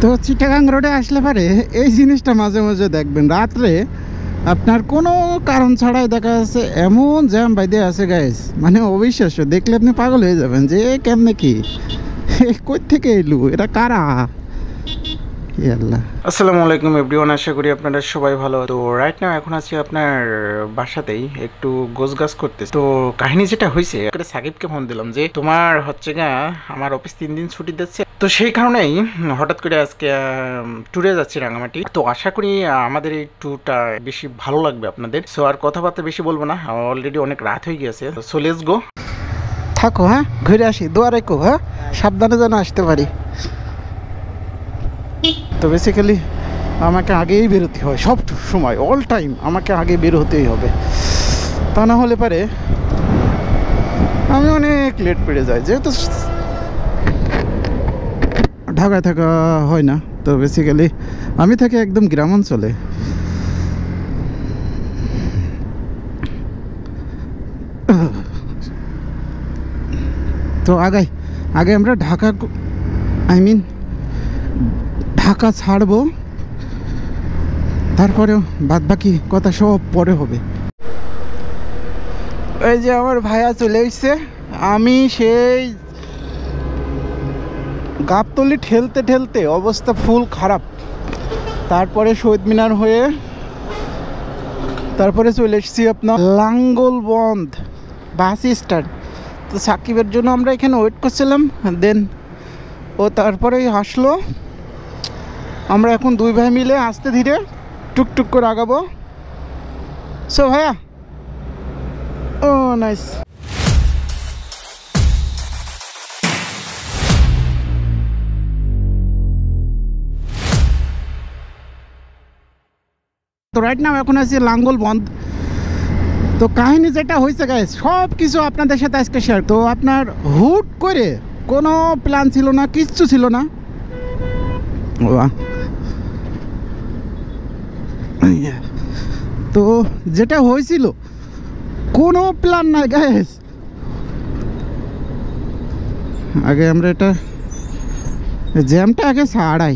তো চিটাগাং রোডে আসলে পারে এই জিনিসটা মাঝে মাঝে দেখবেন, রাত্রে আপনার কোনো কারণ ছাড়াই দেখা যাচ্ছে এমন জ্যাম বাইদে আছে গাইস, মানে অবিশ্বাস্য। দেখলে আপনি পাগল হয়ে যাবেন যে কেমনে কি, কই থেকে এলু, এটা কারা। আসসালামু আলাইকুম এভরিওয়ান, আশা করি আপনারা সবাই ভালো। তো রাইট নাও এখন আছি আপনার বাসাতেই, একটু গোছগাছ করতেছি। তো কাহিনী যেটা হয়েছে, সাকিবকে ফোন দিলাম যে তোমার হচ্ছে গা আমার অফিস 3 দিন ছুটি দিচ্ছে, তো সেই কারণেই হঠাৎ করে আজকে ট্যুরে যাচ্ছি রাঙামাটি। তো আশা করি আমাদের এই ট্যুরটা বেশি ভালো লাগবে আপনাদের। সো আর কথাবার্তা বেশি বলবো না, অলরেডি অনেক রাত হয়ে গিয়েছে। So let's go. থাকো, হ্যাঁ ঘুরে আসি, দোয়া রেখো, হ্যাঁ সাবধানে যেন আসতে পারি। তো বেসিক্যালি আমাকে আগেই বেরোতে হয়, সব সময় অল টাইম আমাকে আগে বের হতেই হবে, তা না হলে পারে আমি অনেক লেট পেরে যাই, যেহেতু ঢাকায় থাকা হয় না। তো বেসিক্যালি আমি থাকি একদম গ্রামাঞ্চলে। তো আগে আমরা ঢাকা ঢাকা ছাড়বো, তারপরেও বাদ বাকি কথা সব পরে হবে। এই যে আমার ভাইয়া চলে এসছে, আমি সেই গাবতলি ঠেলতে ঠেলতে অবস্থা ফুল খারাপ, তারপরে শহীদ মিনার হয়ে তারপরে চলে এসেছি আপনার লাঙ্গলবন্দ বাস স্ট্যান্ড। তো সাকিবের জন্য আমরা এখানে ওয়েট করছিলাম, দেন ও তারপরেই আসলো। আমরা এখন দুই ভাই মিলে আস্তে ধীরে টুকটুক করে আগাবো। সো ভাইয়া, ও নাইস। তো রাইট নাও এখন আছি লাঙ্গলবন্দ। তো কাহিনী যেটা হয়েছে গাইস, সব কিছু আপনাদের সাথে আজকে শেয়ার। তো আপনার হুট করে কোনো প্ল্যান ছিল না, কিচ্ছু ছিল না। তো যেটা হয়েছিল কোনো প্ল্যান নাই গাইস। আগে আমরা এটা জ্যামটা আগে ছাড়াই।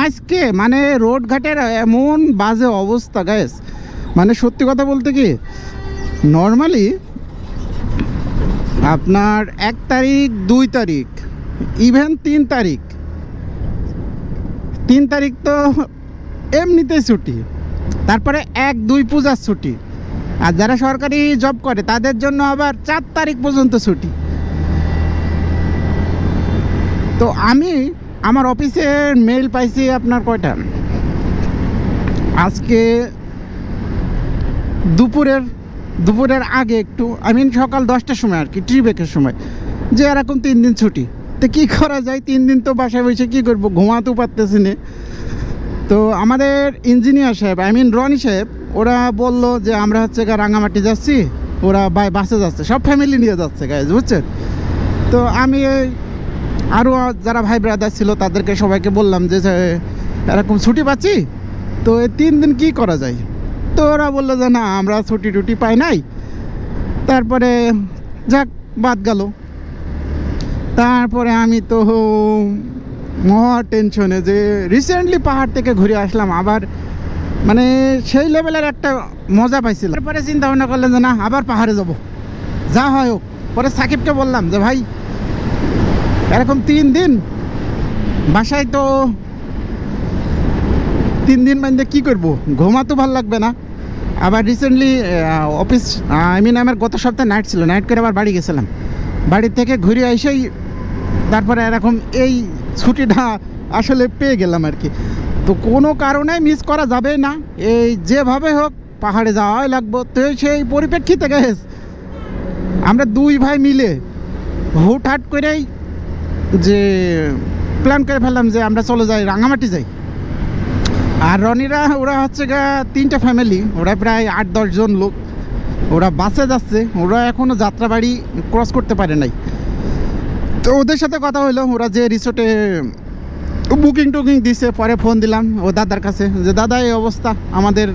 আজকে মানে রোড ঘাটের এমন বাজে অবস্থা গাইস, মানে সত্যি কথা বলতে কি, নর্মালি আপনার 1 তারিখ 2 তারিখ ইভেন 3 তারিখ তো এমনিতেই ছুটি, তারপরে 1-2 পূজার ছুটি, আর যারা সরকারি জব করে তাদের জন্য আবার 4 তারিখ পর্যন্ত ছুটি। তো আমি আমার অফিসের মেল পাইছি আপনার কয়টা, আজকে দুপুরের আগে একটু, সকাল 10টার সময় আর কি, ট্রি ব্রেকের সময়, যে এরকম 3 দিন ছুটি। তো কী করা যায়, 3 দিন তো বাসায় বসে কী করবো, ঘুমাতেও পারতেছি না। তো আমাদের ইঞ্জিনিয়ার সাহেব রনি সাহেব, ওরা বলল যে আমরা হচ্ছে রাঙামাটি যাচ্ছি, ওরা বাসে যাচ্ছে, সব ফ্যামিলি নিয়ে যাচ্ছে গাইজ, বুঝছেন। তো আমি আরও যারা ভাই ব্রাদার ছিল তাদেরকে সবাইকে বললাম যে এরকম ছুটি পাচ্ছি, তো এই 3 দিন কী করা যায়। তো ওরা বললো যে না, আমরা ছুটি টুটি পাই নাই। তারপরে যাক, বাদ গেল। তারপরে আমি তো মহা টেনশনে, যে রিসেন্টলি পাহাড় থেকে ঘুরে আসলাম, আবার মানে সেই লেভেলের একটা মজা পাইছিলাম। তারপরে চিন্তা ভাবনা করলেন যে না, আবার পাহাড়ে যাব, যা হয় হোক। পরে সাকিবকে বললাম যে ভাই এরকম 3 দিন বাসায়, তো 3 দিন মানে কী করবো, ঘুমাতেও ভালো লাগবে না। আবার রিসেন্টলি অফিস আমার গত সপ্তাহে নাইট ছিল, নাইট করে আবার বাড়ি গেছিলাম, বাড়ি থেকে ঘুরে এসেই তারপরে এরকম এই ছুটিটা আসলে পেয়ে গেলাম আর কি। তো কোনো কারণে মিস করা যাবে না, এই যেভাবে হোক পাহাড়ে যাওয়াই লাগবো। তো সেই পরিপ্রেক্ষিতে গেছে আমরা 2 ভাই মিলে হুটহাট করেই যে প্ল্যান করে ফেললাম যে আমরা চলে যাই, রাঙামাটি যাই। আর রনিরা, ওরা হচ্ছে 3টা ফ্যামিলি, ওরা প্রায় 8-10 জন লোক, ওরা বাসে যাচ্ছে, ওরা এখনও যাত্রাবাড়ি ক্রস করতে পারে নাই। তো ওদের সাথে কথা হলো, ওরা যে রিসোর্টে বুকিং টুকিং দিছে। পরে ফোন দিলাম ও দাদার কাছে যে দাদা এই অবস্থা, আমাদের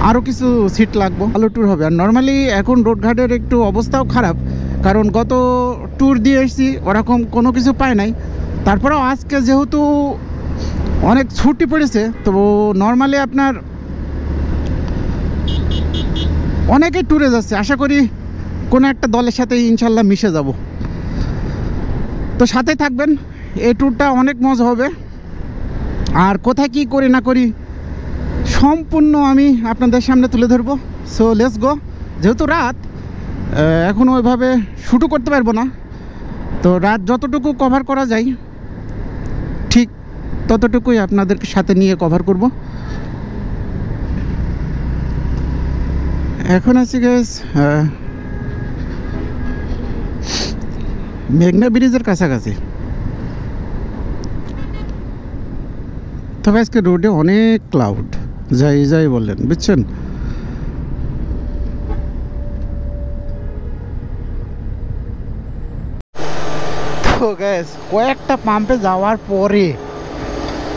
আরও কিছু সিট লাগবো, ভালো ট্যুর হবে। আর নর্মালি এখন রোডঘাটের একটু অবস্থাও খারাপ, কারণ গত ট্যুর দিয়ে এসেছি ওরকম কোনো কিছু পায় নাই। তারপরেও আজকে যেহেতু অনেক ছুটি পড়েছে, তো নর্মালি আপনার অনেকেই ট্যুরে যাচ্ছে। আশা করি কোনো একটা দলের সাথে ইনশাল্লাহ মিশে যাব। তো সাথে থাকবেন, এই ট্যুরটা অনেক মজা হবে। আর কোথায় কি করি না করি সম্পূর্ণ আমি আপনাদের সামনে তুলে ধরবো। So let's go. যেহেতু রাত, এখন ওইভাবে শ্যুটও করতে পারবো না, তো রাত যতটুকু কভার করা যায় ঠিক ততটুকুই আপনাদেরকে সাথে নিয়ে কভার করব। এখন আছি গাইস মেঘনা ব্রিজের কাছাকাছি। তবে আজকে রোডে অনেক ক্লাউড, যাই যাই বললেন, বুঝছেন। তো গ্যাস কয়েকটা পাম্পে যাওয়ার পরে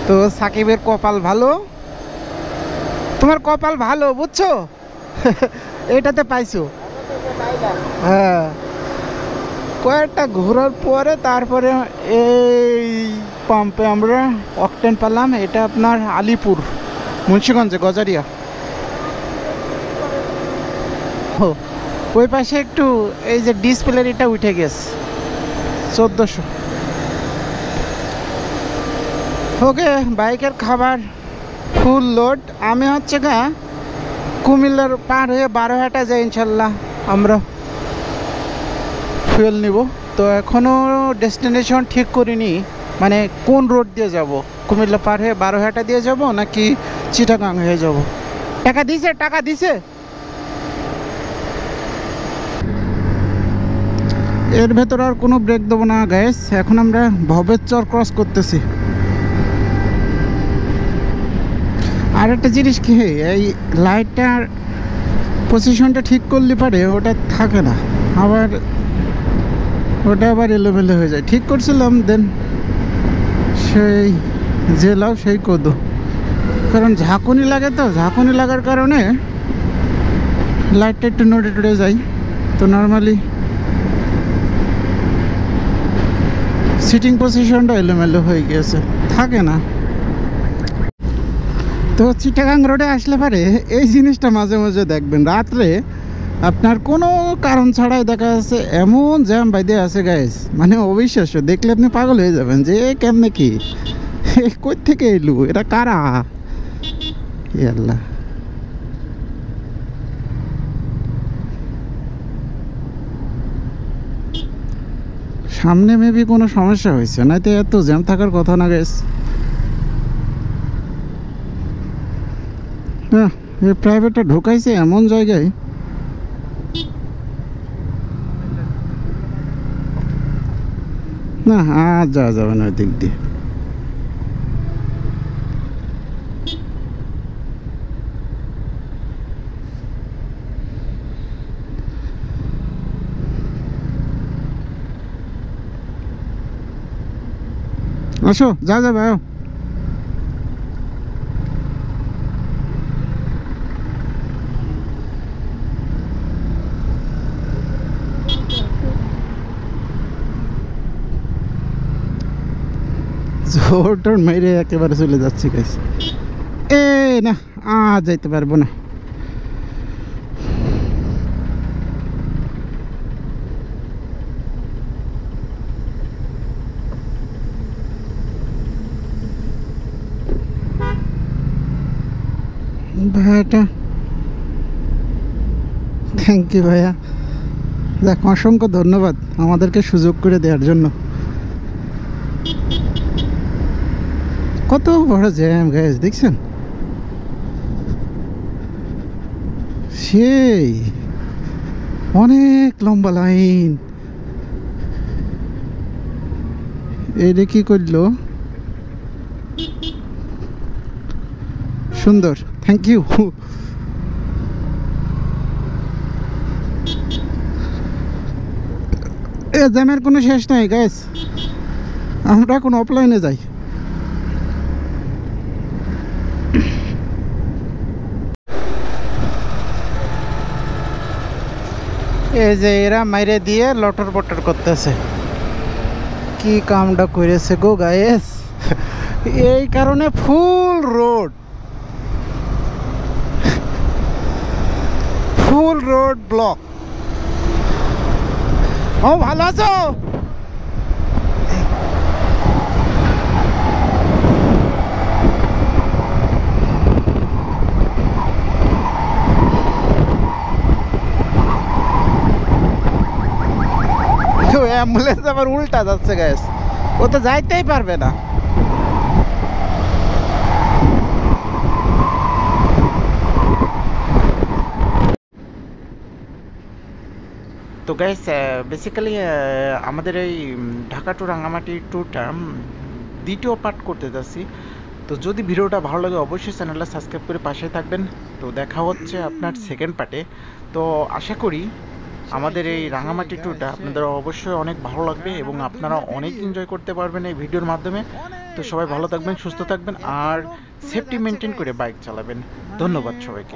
তো সাকিবের কপাল ভালো, তোমার কপাল ভালো, বুঝছো। এটাতে পাইছো। হ্যাঁ, কয়েকটা ঘোরার পরে তারপরে এই পাম্পে আমরা অকটেন পেলাম। এটা আপনার আলিপুর, মুন্সিগঞ্জে, গজারিয়া। ও ওই পাশে একটু এই যে ডিসপ্লের এটা উঠে গেছে 1400। ওকে, বাইকের খাবার ফুল লোড। আমি হচ্ছে গা কুমিল্লার পার হয়ে বারোহাটা যাই, ইনশাল্লাহ আমরা ফুয়েল নিব। তো এখনও ডেস্টিনেশন ঠিক করিনি, মানে কোন রোড দিয়ে যাব, কুমিল্লা পার হয়ে বারোহাটা দিয়ে যাব নাকি চিটাগাং হয়ে যাব। টাকা দিছে, টাকা দিছে। এর ভেতর আর কোনো ব্রেক দেবো না গাইস। এখন আমরা ভবের চর ক্রস করতেছি। আর একটা জিনিস কি, এই লাইটটার পজিশনটা ঠিক করলে পারে ওটা থাকে না, আবার ওটা আবার এলোমেলো হয়ে যায়। ঠিক করছিলাম, দেন সেই জেলাও সেই কদু, কারণ ঝাঁকুনি লাগে। তো ঝাঁকুনি লাগার কারণে লাইটটা একটু নড়ে টড়ে যায়। তো নর্মালি সিটিং পজিশনটা এলোমেলো হয়ে গিয়েছে, থাকে না। তো চিটাগাং রোডে আসলে পারে এই জিনিসটা মাঝে মাঝে দেখবেন, রাত্রে আপনার কোনো কারণ ছাড়াই দেখা যাচ্ছে এমন জ্যাম বাইদে আছে গাইস, মানে অবিশ্বাস্য। দেখলে আপনি পাগল হয়ে যাবেন যে কেমনে কি, কই থেকে এলু, এটা কারা, আল্লাহ। সামনে মেবি কোনো সমস্যা হয়েছে, না তো এত জ্যাম থাকার কথা না গাইস। হ্যাঁ, এই প্রাইভেটটা ঢুকাইছে এমন জায়গায়, না আর যাওয়া যাবে না ওই দিক দিয়ে। আসো, যা যাবে। জোর টোর মেরে একেবারে চলে যাচ্ছি গাইস। এ না, আর যাইতে পারবো না। ভাইটা, থ্যাংক ইউ ভাইয়া, দেখ অসংখ্য ধন্যবাদ আমাদেরকে সুযোগ করে দেওয়ার জন্য। কত বড় জ্যাম গাইস, দেখছেন, সেই অনেক লম্বা লাইন। এটা কি করলো, সুন্দর, থ্যাংক ইউ। এ জ্যামের কোনো শেষ নাই গাইস, আমরা এখন অফলাইনে যাই। এই যে এরা মাইরে দিয়ে লটর পটর করতেছে। কি কামটা করেছে গো গায়েস, এই কারণে ফুল রোড ব্লক। ও ভালো আছো? অ্যাম্বুলেন্স আবার উল্টা যাচ্ছে গ্যাস, ও তো যাইতেই পারবে না। তো গাইস বেসিক্যালি আমাদের এই ঢাকা টু রাঙামাটি ট্যুরটা দ্বিতীয় পার্ট করতে যাচ্ছি। তো যদি ভিডিওটা ভালো লাগে অবশ্যই চ্যানেলটা সাবস্ক্রাইব করে পাশে থাকবেন। তো দেখা হচ্ছে আপনার সেকেন্ড পার্টে। তো আশা করি আমাদের এই রাঙামাটি ট্যুরটা আপনাদের অবশ্যই অনেক ভালো লাগবে এবং আপনারা অনেক এনজয় করতে পারবেন এই ভিডিওর মাধ্যমে। তো সবাই ভালো থাকবেন, সুস্থ থাকবেন আর সেফটি মেনটেন করে বাইক চালাবেন। ধন্যবাদ সবাইকে।